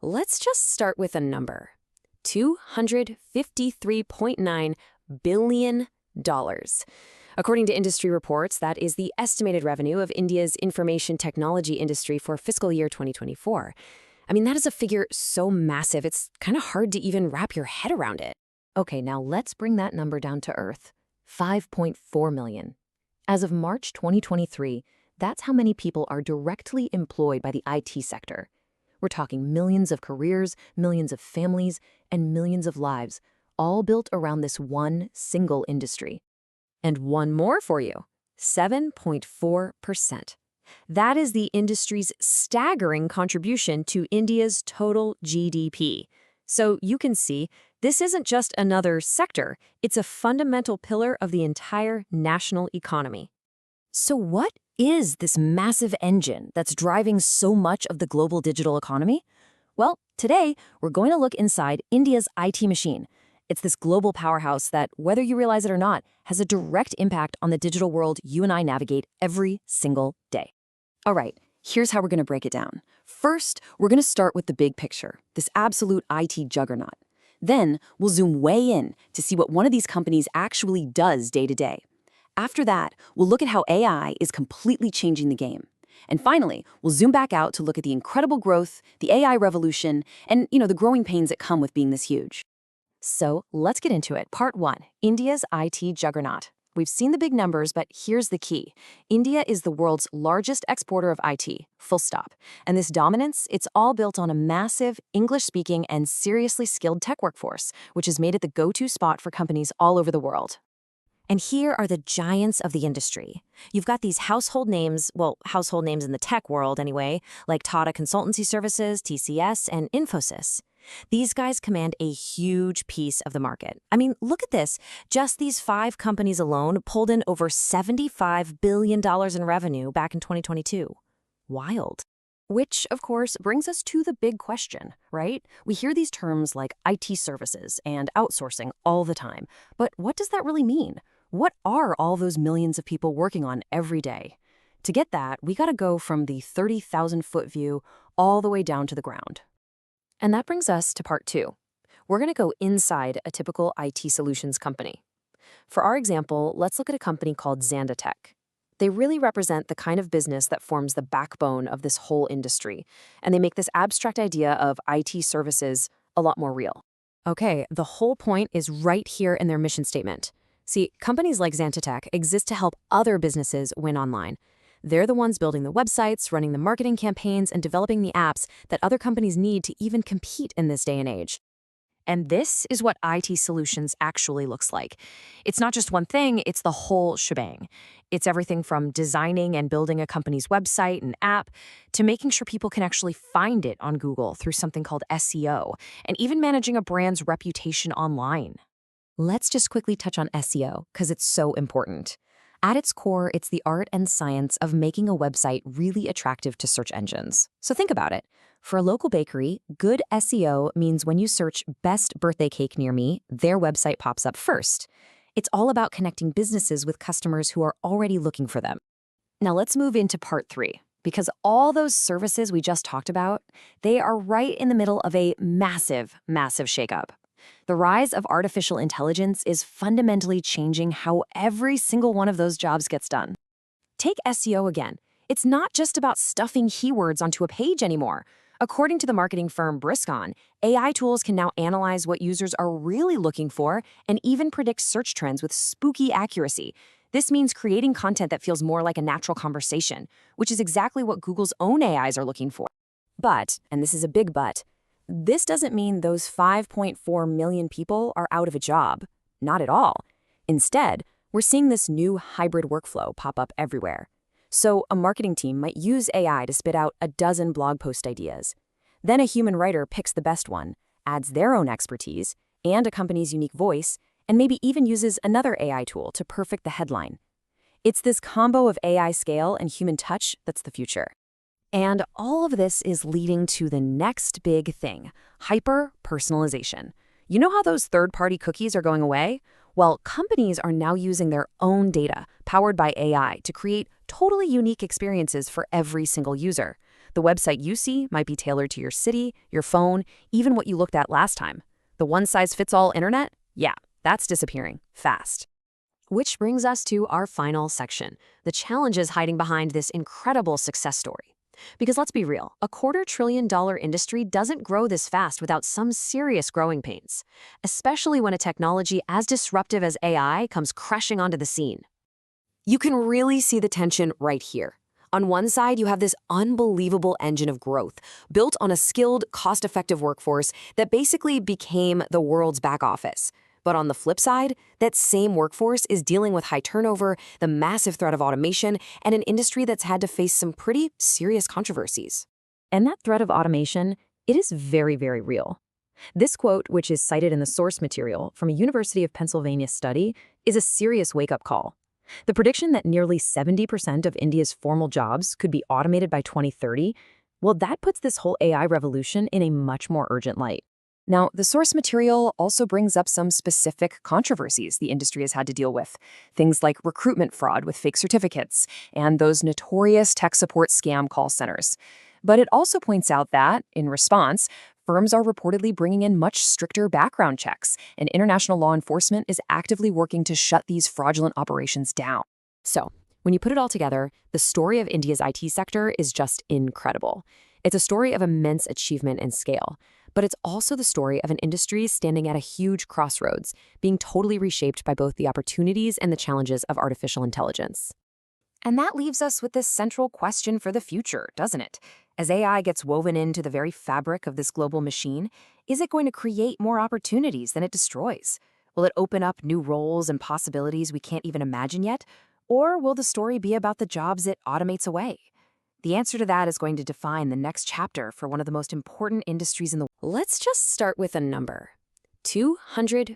Let's just start with a number. $253.9 billion. According to industry reports, that is the estimated revenue of India's information technology industry for fiscal year 2024. I mean, that is a figure so massive, it's kind of hard to even wrap your head around it. Okay, now let's bring that number down to earth. 5.4 million. As of March 2023, that's how many people are directly employed by the IT sector. We're talking millions of careers, millions of families, and millions of lives, all built around this one single industry. And one more for you, 7.4%. That is the industry's staggering contribution to India's total GDP. So you can see, this isn't just another sector, it's a fundamental pillar of the entire national economy. So what is this massive engine that's driving so much of the global digital economy? Well, today we're going to look inside India's IT machine. It's this global powerhouse that, whether you realize it or not, has a direct impact on the digital world you and I navigate every single day. All right, here's how we're going to break it down. First, we're going to start with the big picture, this absolute IT juggernaut. Then, we'll zoom way in to see what one of these companies actually does day to day. After that, we'll look at how AI is completely changing the game. And finally, we'll zoom back out to look at the incredible growth, the AI revolution, and the growing pains that come with being this huge. So let's get into it. Part 1, India's IT juggernaut. We've seen the big numbers, but here's the key. India is the world's largest exporter of IT, full stop. And this dominance, it's all built on a massive, English-speaking and seriously skilled tech workforce, which has made it the go-to spot for companies all over the world. And here are the giants of the industry. You've got these household names, well, household names in the tech world anyway, like Tata Consultancy Services, TCS, and Infosys. These guys command a huge piece of the market. I mean, look at this. Just these 5 companies alone pulled in over $75 billion in revenue back in 2022. Wild. Which, of course, brings us to the big question, right? We hear these terms like IT services and outsourcing all the time. But what does that really mean? What are all those millions of people working on every day? To get that, we gotta go from the 30,000-foot view all the way down to the ground. And that brings us to part 2. We're going to go inside a typical IT solutions company. For our example, let's look at a company called Xantatech. They really represent the kind of business that forms the backbone of this whole industry, and they make this abstract idea of IT services a lot more real. Okay, the whole point is right here in their mission statement. See, companies like Xantatech exist to help other businesses win online. They're the ones building the websites, running the marketing campaigns, and developing the apps that other companies need to even compete in this day and age. And this is what IT solutions actually looks like. It's not just one thing, it's the whole shebang. It's everything from designing and building a company's website and app to making sure people can actually find it on Google through something called SEO, and even managing a brand's reputation online. Let's just quickly touch on SEO, because it's so important. At its core, it's the art and science of making a website really attractive to search engines. So think about it. For a local bakery, good SEO means when you search best birthday cake near me, their website pops up first. It's all about connecting businesses with customers who are already looking for them. Now let's move into part 3, because all those services we just talked about, they are right in the middle of a massive, massive shakeup. The rise of artificial intelligence is fundamentally changing how every single one of those jobs gets done. Take SEO again. It's not just about stuffing keywords onto a page anymore. According to the marketing firm Briscon, AI tools can now analyze what users are really looking for and even predict search trends with spooky accuracy. This means creating content that feels more like a natural conversation, which is exactly what Google's own AIs are looking for. But, and this is a big but, this doesn't mean those 5.4 million people are out of a job. Not at all. Instead, we're seeing this new hybrid workflow pop up everywhere. So a marketing team might use AI to spit out a dozen blog post ideas. Then a human writer picks the best one, adds their own expertise and a company's unique voice, and maybe even uses another AI tool to perfect the headline. It's this combo of AI scale and human touch that's the future. And all of this is leading to the next big thing, hyper-personalization. You know how those third-party cookies are going away? Well, companies are now using their own data, powered by AI, to create totally unique experiences for every single user. The website you see might be tailored to your city, your phone, even what you looked at last time. The one-size-fits-all internet? Yeah, that's disappearing fast. Which brings us to our final section, the challenges hiding behind this incredible success story. Because let's be real, a $250 billion industry doesn't grow this fast without some serious growing pains, especially when a technology as disruptive as AI comes crashing onto the scene. You can really see the tension right here. On one side, you have this unbelievable engine of growth, built on a skilled, cost-effective workforce that basically became the world's back office. But on the flip side, that same workforce is dealing with high turnover, the massive threat of automation, and an industry that's had to face some pretty serious controversies. And that threat of automation, it is very, very real. This quote, which is cited in the source material from a University of Pennsylvania study, is a serious wake-up call. The prediction that nearly 70% of India's formal jobs could be automated by 2030, well, that puts this whole AI revolution in a much more urgent light. Now, the source material also brings up some specific controversies the industry has had to deal with. Things like recruitment fraud with fake certificates and those notorious tech support scam call centers. But it also points out that, in response, firms are reportedly bringing in much stricter background checks, and international law enforcement is actively working to shut these fraudulent operations down. So, when you put it all together, the story of India's IT sector is just incredible. It's a story of immense achievement and scale, but it's also the story of an industry standing at a huge crossroads, being totally reshaped by both the opportunities and the challenges of artificial intelligence. And that leaves us with this central question for the future, doesn't it? As AI gets woven into the very fabric of this global machine, is it going to create more opportunities than it destroys? Will it open up new roles and possibilities we can't even imagine yet? Or will the story be about the jobs it automates away? The answer to that is going to define the next chapter for one of the most important industries in the world. Let's just start with a number. $250